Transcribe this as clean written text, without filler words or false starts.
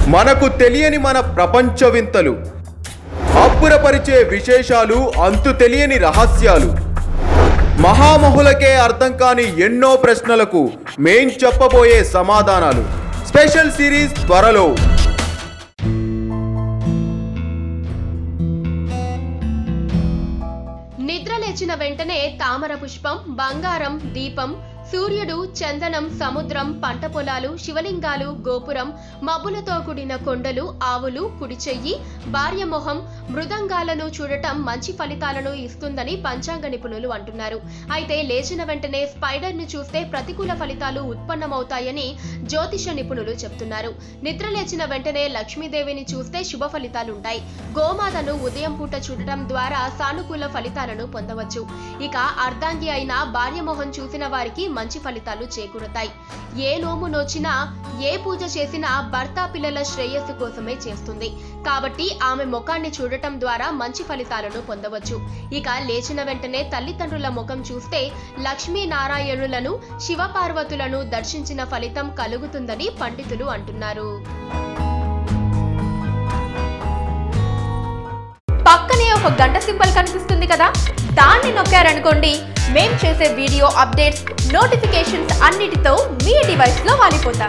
మనకు తెలియని మన ప్రపంచ వింతలు, అబ్బురపరిచే విశేషాలు, అంతు తెలియని రహస్యాలు, మహామహులకే అర్థం కాని ఎన్నో ప్రశ్నలకు మేం చెప్పబోయే సమాధానాలు. స్పెషల్ సిరీస్ త్వరలో. నిద్ర లేచిన వెంటనే తామర పుష్పం, బంగారం, దీపం, సూర్యుడు, చందనం, సముద్రం, పంట పొలాలు, శివలింగాలు, గోపురం, మబ్బులతో కూడిన కొండలు, ఆవులు, కుడి చెయ్యి, భార్య మొహం, మృదంగాలను చూడటం మంచి ఫలితాలను ఇస్తుందని పంచాంగ నిపుణులు అంటున్నారు. అయితే లేచిన వెంటనే స్పైడర్ ను చూస్తే ప్రతికూల ఫలితాలు ఉత్పన్నమవుతాయని జ్యోతిష నిపుణులు చెప్తున్నారు. నిద్ర లేచిన వెంటనే లక్ష్మీదేవిని చూస్తే శుభ ఫలితాలుంటాయి. గోమాతను ఉదయం పూట చూడటం ద్వారా సానుకూల ఫలితాలను పొందవచ్చు. ఇక అర్ధాంగి అయిన భార్య మొహం చూసిన వారికి మంచి ఫలితాలు చేకూరుతాయి. ఏ నోము నోచినా, ఏ పూజ చేసినా భర్త పిల్లల శ్రేయస్సు కోసమే చేస్తుంది. కాబట్టి ఆమె ముఖాన్ని చూడటం ద్వారా మంచి ఫలితాలను పొందవచ్చు. ఇక లేచిన వెంటనే తల్లిదండ్రుల ముఖం చూస్తే లక్ష్మీనారాయణులను, శివపార్వతులను దర్శించిన ఫలితం కలుగుతుందని పండితులు అంటున్నారు. పక్కనే ఒక గంట సింబల్ కనిపిస్తుంది కదా, దాన్ని నొక్కారనుకోండి, మేం చేసే వీడియో అప్డేట్స్, నోటిఫికేషన్స్ అన్నిటితో మీ డివైస్ లో వాలిపోతాం.